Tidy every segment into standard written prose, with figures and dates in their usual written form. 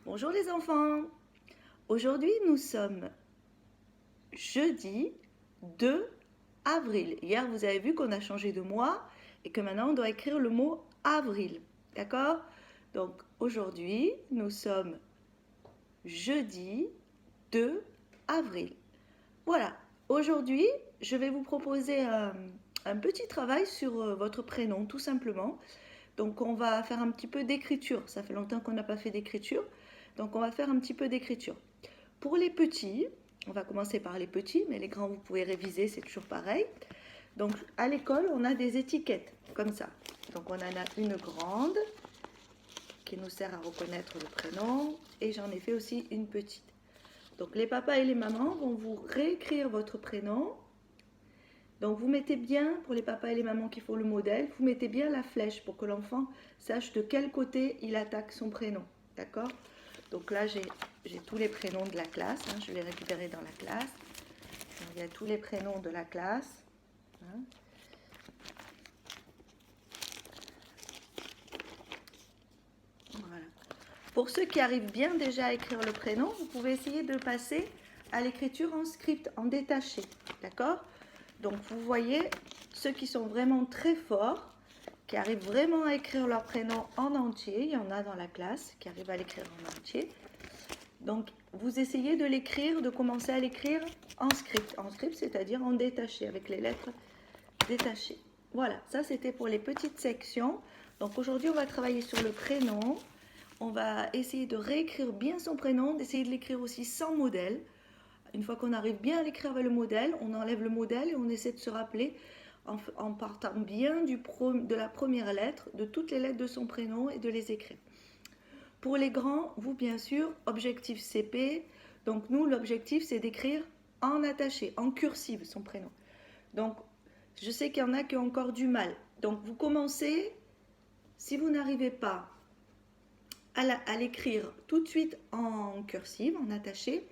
Bonjour les enfants. Aujourd'hui nous sommes jeudi 2 avril. Hier vous avez vu qu'on a changé de mois et que maintenant on doit écrire le mot avril. D'accord? Donc aujourd'hui nous sommes jeudi 2 avril. Voilà. Aujourd'hui je vais vous proposer un petit travail sur votre prénom tout simplement. Donc on va faire un petit peu d'écriture. Ça fait longtemps qu'on n'a pas fait d'écriture. Donc on va faire un petit peu d'écriture. Pour les petits, on va commencer par les petits, mais les grands vous pouvez réviser, c'est toujours pareil. Donc à l'école, on a des étiquettes comme ça. Donc on en a une grande qui nous sert à reconnaître le prénom et j'en ai fait aussi une petite. Donc les papas et les mamans vont vous réécrire votre prénom. Donc vous mettez bien, pour les papas et les mamans qui font le modèle, vous mettez bien la flèche pour que l'enfant sache de quel côté il attaque son prénom. D'accord? Donc là, j'ai tous les prénoms de la classe. Je vais récupérer dans la classe. Donc, il y a tous les prénoms de la classe. Voilà. Pour ceux qui arrivent bien déjà à écrire le prénom, vous pouvez essayer de passer à l'écriture en script, en détaché. D'accord? Donc vous voyez, ceux qui sont vraiment très forts, qui arrivent vraiment à écrire leur prénom en entier, il y en a dans la classe qui arrivent à l'écrire en entier. Donc vous essayez de l'écrire, de commencer à l'écrire en script. En script, c'est-à-dire en détaché, avec les lettres détachées. Voilà, ça c'était pour les petites sections. Donc aujourd'hui, on va travailler sur le prénom. On va essayer de réécrire bien son prénom, d'essayer de l'écrire aussi sans modèle. Une fois qu'on arrive bien à l'écrire avec le modèle, on enlève le modèle et on essaie de se rappeler en partant bien de la première lettre, de toutes les lettres de son prénom et de les écrire. Pour les grands, vous bien sûr, objectif CP. Donc nous, l'objectif, c'est d'écrire en attaché, en cursive son prénom. Donc je sais qu'il y en a qui ont encore du mal. Donc vous commencez, si vous n'arrivez pas à l'écrire tout de suite en cursive, en attaché,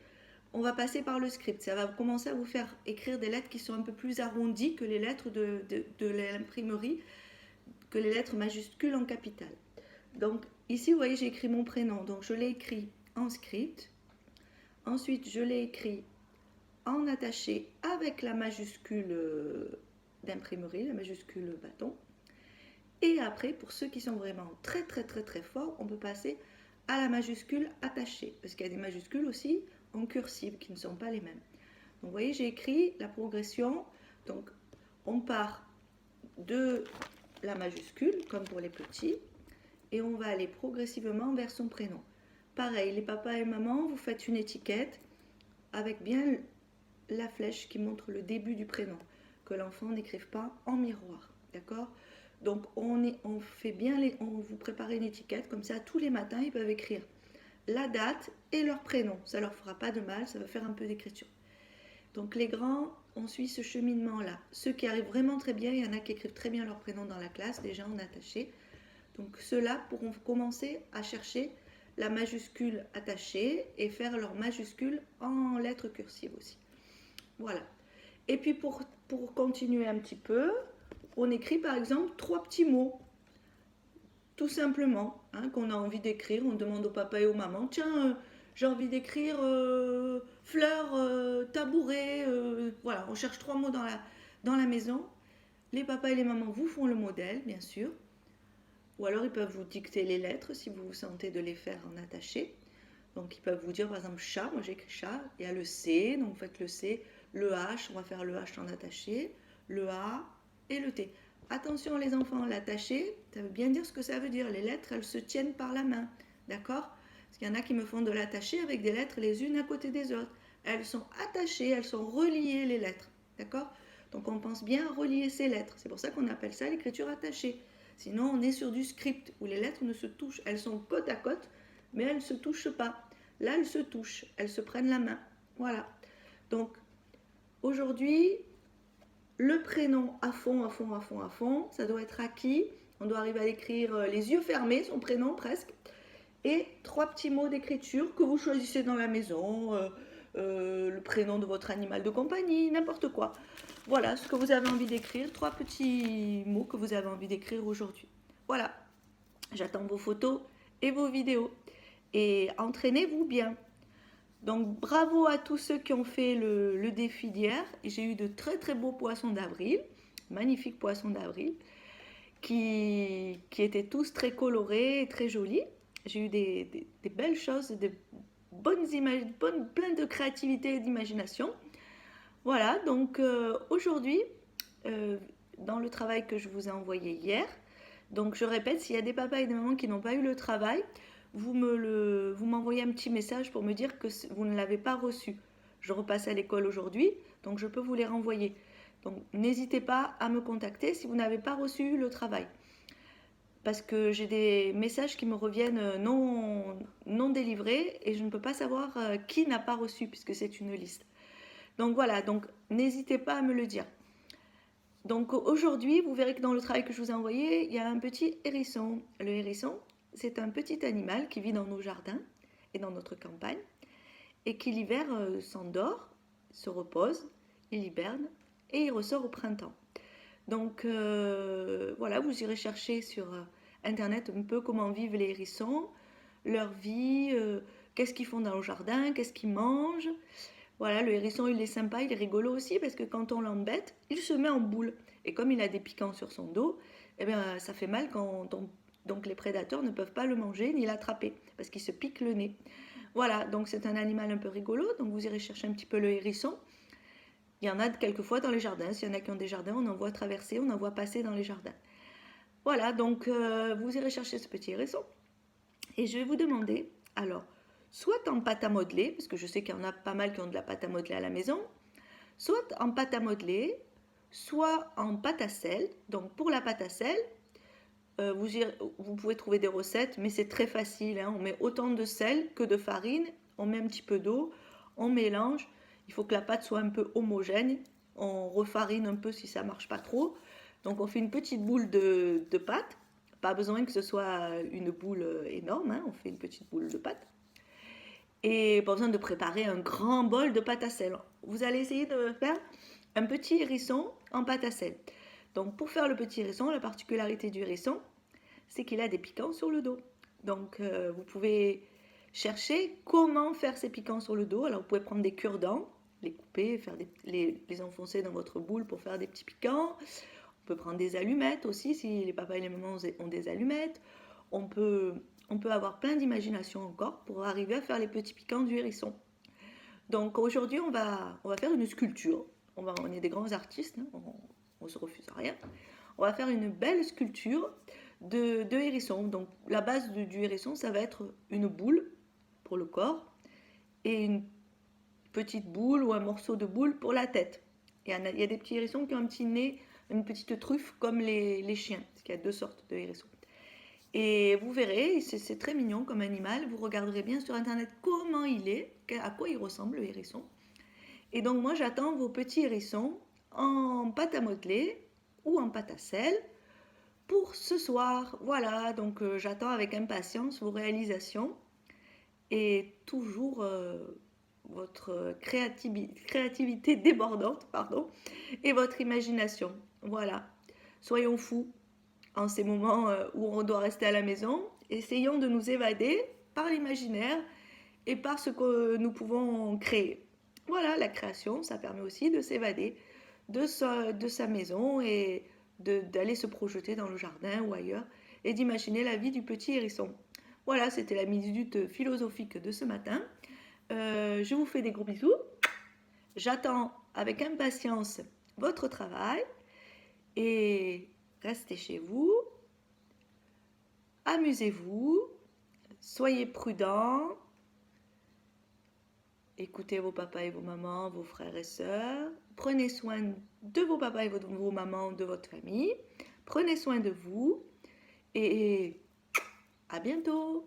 on va passer par le script. Ça va commencer à vous faire écrire des lettres qui sont un peu plus arrondies que les lettres de l'imprimerie, que les lettres majuscules en capitale. Donc ici, vous voyez, j'ai écrit mon prénom. Donc je l'ai écrit en script. Ensuite, je l'ai écrit en attaché avec la majuscule d'imprimerie, la majuscule bâton. Et après, pour ceux qui sont vraiment très très très très forts, on peut passer à la majuscule attachée. Parce qu'il y a des majuscules aussi en cursive qui ne sont pas les mêmes. Donc vous voyez, j'ai écrit la progression. Donc on part de la majuscule, comme pour les petits, et on va aller progressivement vers son prénom. Pareil, les papas et mamans, vous faites une étiquette avec bien la flèche qui montre le début du prénom, que l'enfant n'écrive pas en miroir. D'accord? Donc on fait bien on vous préparez une étiquette, comme ça tous les matins ils peuvent écrire la date et leur prénom. Ça leur fera pas de mal, ça va faire un peu d'écriture. Donc les grands, on suit ce cheminement-là. Ceux qui arrivent vraiment très bien, il y en a qui écrivent très bien leur prénom dans la classe, déjà en attaché. Donc ceux-là pourront commencer à chercher la majuscule attachée et faire leur majuscule en lettres cursives aussi. Voilà. Et puis pour continuer un petit peu, on écrit par exemple 3 petits mots. Tout simplement, qu'on a envie d'écrire. On demande au papa et aux mamans, tiens, j'ai envie d'écrire fleur, tabouret. Voilà, on cherche 3 mots dans la maison. Les papas et les mamans vous font le modèle, bien sûr. Ou alors ils peuvent vous dicter les lettres si vous vous sentez de les faire en attaché. Donc ils peuvent vous dire par exemple chat, moi j'écris chat, il y a le C, donc vous faites le C, le H, on va faire le H en attaché, le A et le T. Attention les enfants, l'attaché, ça veut bien dire ce que ça veut dire. Les lettres, elles se tiennent par la main, d'accord? Parce qu'il y en a qui me font de l'attaché avec des lettres les unes à côté des autres. Elles sont attachées, elles sont reliées les lettres, d'accord? Donc on pense bien à relier ces lettres. C'est pour ça qu'on appelle ça l'écriture attachée. Sinon on est sur du script où les lettres ne se touchent. Elles sont côte à côte, mais elles ne se touchent pas. Là, elles se touchent, elles se prennent la main. Voilà. Donc aujourd'hui, le prénom à fond, à fond, à fond, à fond, ça doit être acquis. On doit arriver à l'écrire les yeux fermés, son prénom presque. Et 3 petits mots d'écriture que vous choisissez dans la maison, le prénom de votre animal de compagnie, n'importe quoi. Voilà ce que vous avez envie d'écrire, 3 petits mots que vous avez envie d'écrire aujourd'hui. Voilà, j'attends vos photos et vos vidéos. et entraînez-vous bien. Donc bravo à tous ceux qui ont fait le défi d'hier. J'ai eu de très très beaux poissons d'avril, magnifiques poissons d'avril, qui étaient tous très colorés et très jolis. J'ai eu des belles choses, des bonnes images, plein de créativité et d'imagination. Voilà, donc aujourd'hui, euh, dans le travail que je vous ai envoyé hier, donc je répète, s'il y a des papas et des mamans qui n'ont pas eu le travail, vous m'envoyez un petit message pour me dire que vous ne l'avez pas reçu. Je repasse à l'école aujourd'hui, donc je peux vous les renvoyer. Donc n'hésitez pas à me contacter si vous n'avez pas reçu le travail. Parce que j'ai des messages qui me reviennent non délivrés et je ne peux pas savoir qui n'a pas reçu puisque c'est une liste. Donc voilà, donc n'hésitez pas à me le dire. Donc aujourd'hui, vous verrez que dans le travail que je vous ai envoyé, il y a un petit hérisson. Le hérisson, c'est un petit animal qui vit dans nos jardins et dans notre campagne et qui l'hiver s'endort, se repose, il hiberne et il ressort au printemps. Donc voilà, vous irez chercher sur internet un peu comment vivent les hérissons, leur vie, qu'est-ce qu'ils font dans le jardin, qu'est-ce qu'ils mangent. Voilà, le hérisson, il est sympa, il est rigolo aussi parce que quand on l'embête, il se met en boule. Et comme il a des piquants sur son dos, eh bien, ça fait mal donc les prédateurs ne peuvent pas le manger ni l'attraper parce qu'il se pique le nez. Voilà, donc c'est un animal un peu rigolo. Donc vous irez chercher un petit peu le hérisson. Il y en a quelquefois dans les jardins. S'il y en a qui ont des jardins, on en voit traverser, on en voit passer dans les jardins. Voilà, donc vous irez chercher ce petit hérisson. Et je vais vous demander, alors, soit en pâte à modeler, parce que je sais qu'il y en a pas mal qui ont de la pâte à modeler à la maison, soit en pâte à modeler, soit en pâte à sel. Donc pour la pâte à sel, vous pouvez trouver des recettes, mais c'est très facile. Hein. On met autant de sel que de farine, on met un petit peu d'eau, on mélange. Il faut que la pâte soit un peu homogène. On refarine un peu si ça ne marche pas trop. Donc on fait une petite boule de pâte. Pas besoin que ce soit une boule énorme, hein. On fait une petite boule de pâte. Et pas besoin de préparer un grand bol de pâte à sel. Vous allez essayer de faire un petit hérisson en pâte à sel. Donc pour faire le petit hérisson, la particularité du hérisson, c'est qu'il a des piquants sur le dos. Donc vous pouvez chercher comment faire ces piquants sur le dos. Alors vous pouvez prendre des cure-dents, les couper, les enfoncer dans votre boule pour faire des petits piquants. On peut prendre des allumettes aussi, si les papas et les mamans ont des allumettes. On peut avoir plein d'imagination encore pour arriver à faire les petits piquants du hérisson. Donc aujourd'hui, on va faire une sculpture. On est des grands artistes, hein, on ne se refuse à rien. On va faire une belle sculpture de hérisson. Donc la base du hérisson, ça va être une boule pour le corps et une petite boule ou un morceau de boule pour la tête. Il y a des petits hérissons qui ont un petit nez, une petite truffe comme les chiens, parce qu'il y a deux sortes de hérissons. Et vous verrez, c'est très mignon comme animal. Vous regarderez bien sur internet comment il est, à quoi il ressemble le hérisson. Et donc moi j'attends vos petits hérissons en pâte à modeler ou en pâte à sel pour ce soir. Voilà, donc j'attends avec impatience vos réalisations et toujours votre créativité débordante, pardon, et votre imagination. Voilà, soyons fous en ces moments où on doit rester à la maison. Essayons de nous évader par l'imaginaire et par ce que nous pouvons créer. Voilà, la création, ça permet aussi de s'évader de sa maison et d'aller se projeter dans le jardin ou ailleurs et d'imaginer la vie du petit hérisson. Voilà, c'était la minute philosophique de ce matin. Je vous fais des gros bisous. J'attends avec impatience votre travail et restez chez vous. Amusez-vous. Soyez prudents. Écoutez vos papas et vos mamans, vos frères et sœurs. Prenez soin de vos papas et vos mamans, de votre famille. Prenez soin de vous et à bientôt.